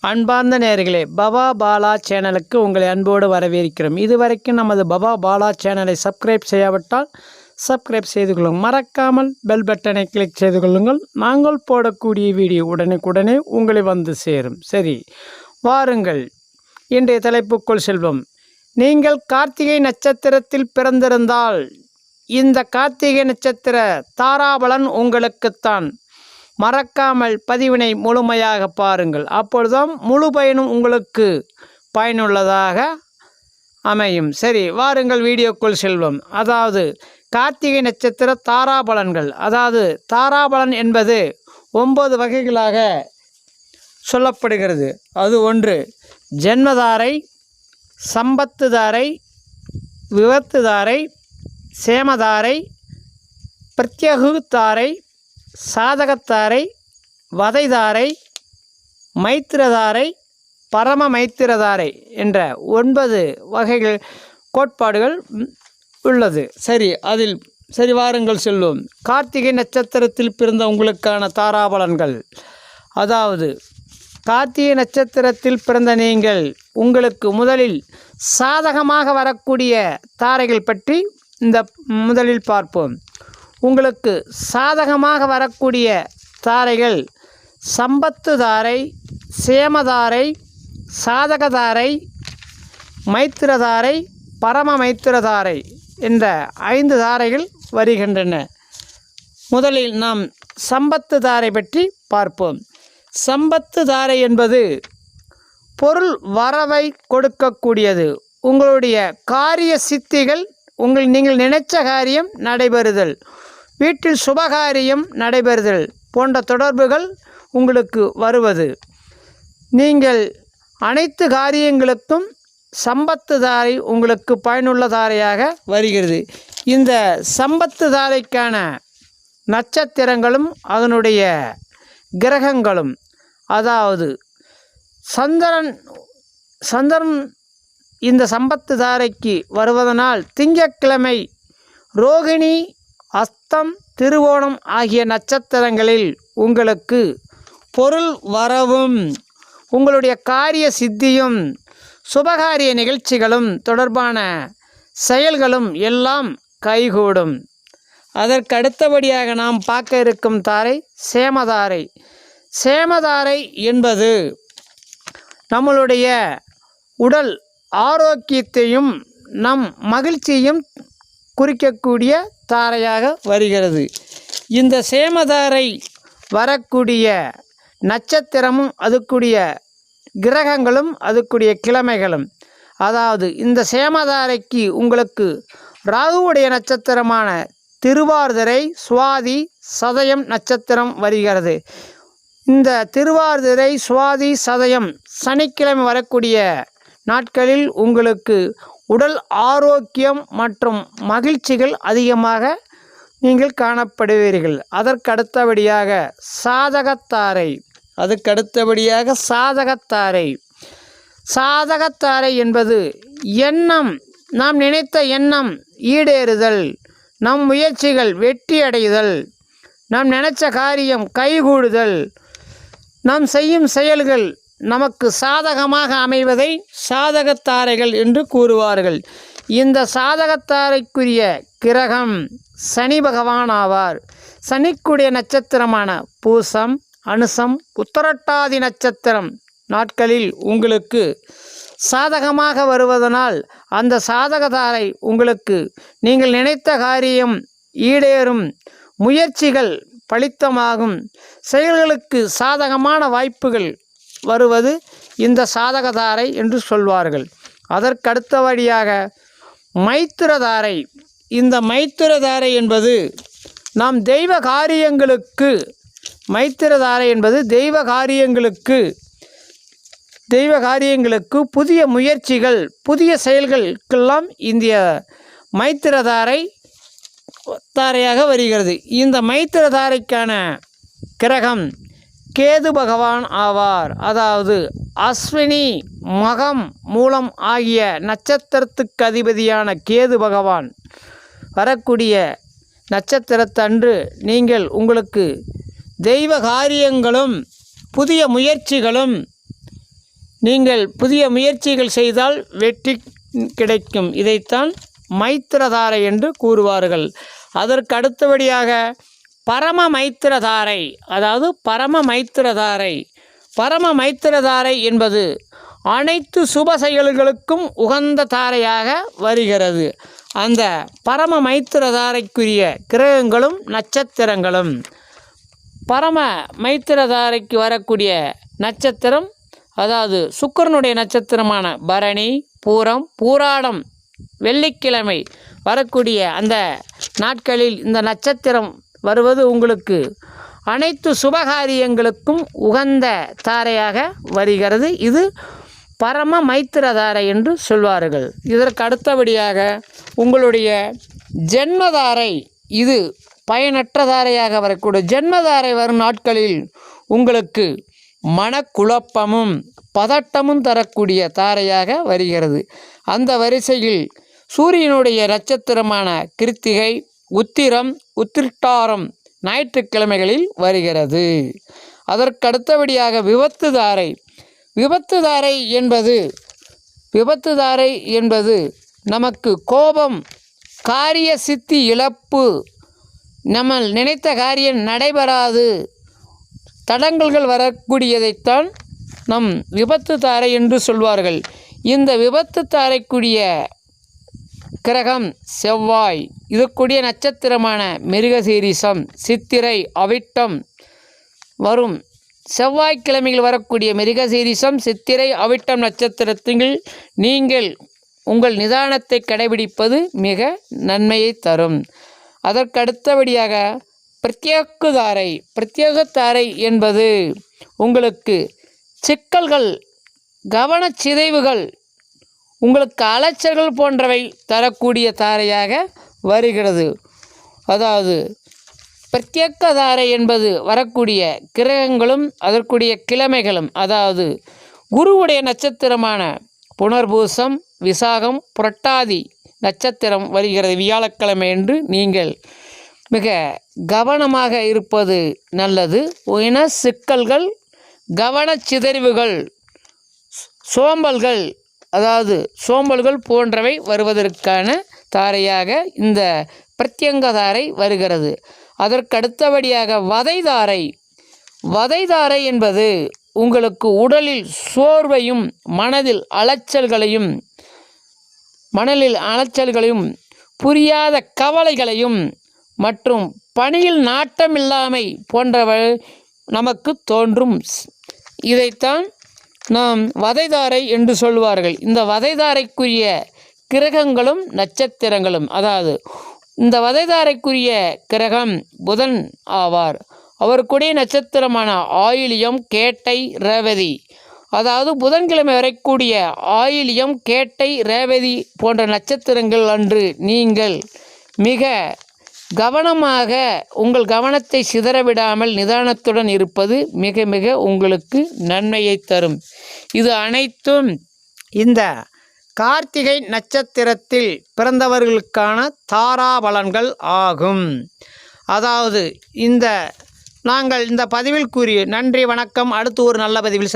அன்பார்ந்த நேயர்களே, பவா பாலா சேனலுக்கு உங்களை அன்போடு வரவேற்கிறோம். இதுவரைக்கும் நமது பவா பாலா சேனலை சப்ஸ்கிரைப் செய்யாவிட்டால் சப்ஸ்கிரைப் செய்து கொள்ளுங்கள். மறக்காமல் பெல் பட்டனை கிளிக் செய்து கொள்ளுங்கள். நாங்கள் போடக்கூடிய வீடியோ உடனுக்குடனே உங்களை வந்து சேரும். சரி, வாருங்கள் இன்றைய தலைப்புக்குள் செல்வோம். நீங்கள் கார்த்திகை நட்சத்திரத்தில் பிறந்திருந்தால் இந்த கார்த்திகை நட்சத்திர தாராபலன் உங்களுக்குத்தான். மறக்காமல் பதிவினை முழுமையாக பாருங்கள். அப்பொழுதும் முழு பயனும் உங்களுக்கு பயனுள்ளதாக அமையும். சரி, வாருங்கள் வீடியோக்குள் செல்வோம். அதாவது கார்த்திகை நட்சத்திர தாராபலன்கள். அதாவது தாராபலன் என்பது 9 வகைகளாக சொல்லப்படுகிறது. அது 1 ஜென்மதாரை, சம்பத்துதாரை, விபத்துதாரை, சேமதாரை, பிரத்யகுதாரை, சாதகத்தாரை, வதைதாரை, மைத்திரதாரை, பரம மைத்திரதாரை என்ற 9 வகைகள் கோட்பாடுகள் உள்ளது. சரி வாருங்கள் செல்வோம். கார்த்திகை நட்சத்திரத்தில் பிறந்த உங்களுக்கான தாராபலன்கள். அதாவது கார்த்திகை நட்சத்திரத்தில் பிறந்த நீங்கள் உங்களுக்கு முதலில் சாதகமாக வரக்கூடிய தாரைகள் பற்றி முதலில் பார்ப்போம். உங்களுக்கு சாதகமாக வரக்கூடிய தாரைகள் சம்பத்துதாரை, சேமதாரை, சாதகதாரை, மைத்திரதாரை, பரம மைத்திரதாரை என்ற 5 தாரைகள் வருகின்றன. முதலில் நாம் சம்பத்துதாரை பற்றி பார்ப்போம். சம்பத்துதாரை என்பது பொருள் வரவை கொடுக்கக்கூடியது. உங்களுடைய காரிய சித்திகள், நீங்கள் நினைச்ச காரியம் நடைபெறுதல், வீட்டில் சுபகாரியம் நடைபெறுதல் போன்ற தொடர்புகள் உங்களுக்கு வருவது. நீங்கள் அனைத்து காரியங்களுக்கும் சம்பத்துதாரை உங்களுக்கு பயனுள்ள தாரையாக வருகிறது. இந்த சம்பத்துதாரைக்கான நட்சத்திரங்களும் அதனுடைய கிரகங்களும், அதாவது சந்திரன் இந்த சம்பத்துதாரைக்கு வருவதனால் திங்கட்கிழமை ரோகிணி, அஸ்தம், திருவோணம் ஆகிய நட்சத்திரங்களில் உங்களுக்கு பொருள் வரவும் உங்களுடைய காரிய சித்தியும் சுபகாரிய நிகழ்ச்சிகளும் தொடர்பான செயல்களும் எல்லாம் கைகூடும். அதற்கு அடுத்தபடியாக நாம் பார்க்க இருக்கும் தாரை சேமதாரை. சேமதாரை என்பது நம்மளுடைய உடல் ஆரோக்கியத்தையும் நம் மகிழ்ச்சியையும் குறிக்கக்கூடிய தாரையாக வருகிறது. இந்த சேமதாரை வரக்கூடிய நட்சத்திரமும் அதுக்குரிய கிரகங்களும் அதுக்குரிய கிழமைகளும், அதாவது இந்த சேமதாரைக்கு உங்களுக்கு ராகுவுடைய நட்சத்திரமான திருவாதிரை, சுவாதி, சதயம் நட்சத்திரம் வருகிறது. இந்த திருவாதிரை, சுவாதி, சதயம் சனிக்கிழமை வரக்கூடிய நாட்களில் உங்களுக்கு உடல் ஆரோக்கியம் மற்றும் மகிழ்ச்சிகள் அதிகமாக நீங்கள் காணப்படுவீர்கள். அதற்கடுத்தபடியாக சாதகத்தாரை என்பது எண்ணம், நாம் நினைத்த எண்ணம் ஈடேறுதல், நம் முயற்சிகள் வெற்றி அடைதல், நாம் நினைச்ச காரியம் கைகூடுதல், நாம் செய்யும் செயல்கள் நமக்கு சாதகமாக அமைவதை சாதகத்தாரைகள் என்று கூறுவார்கள். இந்த சாதகத்தாரைக்குரிய கிரகம் சனி பகவான் ஆவார். சனிக்குடைய நட்சத்திரமான பூசம், அனுசம், உத்திரட்டாதி நட்சத்திரம் நாட்களில் உங்களுக்கு சாதகமாக வருவதனால் அந்த சாதகதாரை உங்களுக்கு நீங்கள் நினைத்த காரியம் ஈடேறும், முயற்சிகள் பலித்தமாகும், செயல்களுக்கு சாதகமான வாய்ப்புகள் வருவது இந்த சாதகதாரை என்று சொல்வார்கள். அதற்கடுத்தபடியாக மைத்திரதாரை. இந்த மைத்திரதாரை என்பது நாம் மைத்திரதாரை என்பது தெய்வ காரியங்களுக்கு புதிய முயற்சிகள், புதிய செயல்களுக்கெல்லாம் இந்த மைத்திரதாரை தாரையாக வருகிறது. இந்த மைத்திரதாரைக்கான கிரகம் கேது பகவான் ஆவார். அதாவது அஸ்வினி, மகம், மூலம் ஆகிய நட்சத்திரத்துக்கு அதிபதியான கேது பகவான் வரக்கூடிய நட்சத்திரத்தன்று நீங்கள் உங்களுக்கு தெய்வ காரியங்களும் புதிய முயற்சிகளும் நீங்கள் புதிய முயற்சிகள் செய்தால் வெற்றி கிடைக்கும். இதைத்தான் மைத்திரதாரை என்று கூறுவார்கள். அதற்கு அடுத்தபடியாக பரம மைத்திரதாரை, அதாவது பரம மைத்திரதாரை என்பது அனைத்து சுப செயல்களுக்கும் உகந்த தாரையாக வருகிறது. அந்த பரம மைத்திரதாரைக்குரிய கிரகங்களும் நட்சத்திரங்களும், பரம மைத்திரதாரைக்கு வரக்கூடிய நட்சத்திரம், அதாவது சுக்கிரனுடைய நட்சத்திரமான பரணி, பூரம், பூராடம், வெள்ளிக்கிழமை வரக்கூடிய அந்த நாட்களில் இந்த நட்சத்திரம் வருவது உங்களுக்கு அனைத்து சுபகாரியங்களுக்கும் உகந்த தாரையாக வருகிறது. இது பரம மைத்திரதாரை என்று சொல்வார்கள். இதற்கு அடுத்தபடியாக உங்களுடைய ஜென்மதாரை, இது பயனற்ற தாரையாக வரக்கூடிய ஜென்மதாரை வரும் நாட்களில் உங்களுக்கு மனக்குழப்பமும் பதட்டமும் தரக்கூடிய தாரையாக வருகிறது. அந்த வரிசையில் சூரியனுடைய நட்சத்திரமான கிருத்திகை, உத்திரம், உத்திரட்டாரம் ஞாயிற்றுக்கிழமைகளில் வருகிறது. அதற்கு அடுத்தபடியாக விபத்து தாரை என்பது நமக்கு கோபம், காரிய சித்தி இழப்பு, நம்ம நினைத்த காரியம் நடைபெறாது, தடங்கல்கள் வரக்கூடியதைத்தான் நம் விபத்து தாரை என்று சொல்வார்கள். இந்த விபத்து தாரைக்குரிய கிரகம் செவ்வாய். இதற்குரிய நட்சத்திரமான மிருகசீரிஷம், சித்திரை, அவிட்டம் வரும் செவ்வாய்க்கிழமையில் வரக்கூடிய மிருகசீரிஷம், சித்திரை, அவிட்டம் நட்சத்திரத்தில் நீங்கள் உங்கள் நிதானத்தை கடைபிடிப்பது மிக நன்மையை தரும். அதற்கு அடுத்தபடியாக பிரத்யேகத்தாரை என்பது உங்களுக்கு சிக்கல்கள், கவனச்சிதைவுகள், உங்களுக்கு அலைச்சல்கள் போன்றவை தரக்கூடிய தாரையாக வருகிறது. அதாவது பிரத்யேகதாரை என்பது வரக்கூடிய கிரகங்களும் அதற்குரிய கிழமைகளும், அதாவது குருவுடைய நட்சத்திரமான புனர்பூசம், விசாகம், புரட்டாதி நட்சத்திரம் வருகிறது வியாழக்கிழமை என்று நீங்கள் மிக கவனமாக இருப்பது நல்லது. இன சிக்கல்கள், கவனச்சிதறிவுகள், சோம்பல்கள் போன்றவை வருவதற்கான தாரையாக இந்த பிரத்யங்கதாரை வருகிறது. அதற்கு அடுத்தபடியாக வதைதாரை என்பது உங்களுக்கு உடலில் சோர்வையும் மனதில் அலைச்சல்களையும் புரியாத கவலைகளையும் மற்றும் பணியில் நாட்டமில்லாமை போன்றவை நமக்கு தோன்றும். இதைத்தான் நாம் வதைதாரை என்று சொல்வார்கள். இந்த வதைதாரைக்குரிய கிரகங்களும் நட்சத்திரங்களும், அதாவது இந்த வதைதாரைக்குரிய கிரகம் புதன் ஆவார். அவருக்குடைய நட்சத்திரமான ஆயிலியம், கேட்டை, ரேவதி. அதாவது புதன்கிழமை வரக்கூடிய ஆயிலியம், கேட்டை, ரேவதி போன்ற நட்சத்திரங்கள் அன்று நீங்கள் மிக கவனமாக உங்கள் கவனத்தை சிதறவிடாமல் நிதானத்துடன் இருப்பது மிக மிக உங்களுக்கு நன்மையை தரும். இது அனைத்தும் இந்த கார்த்திகை நட்சத்திரத்தில் பிறந்தவர்களுக்கான தாராபலன்கள் ஆகும். அதாவது நாங்கள் இந்த பதிவில் கூறிய நன்றி, வணக்கம். அடுத்து ஒரு நல்ல பதிவில்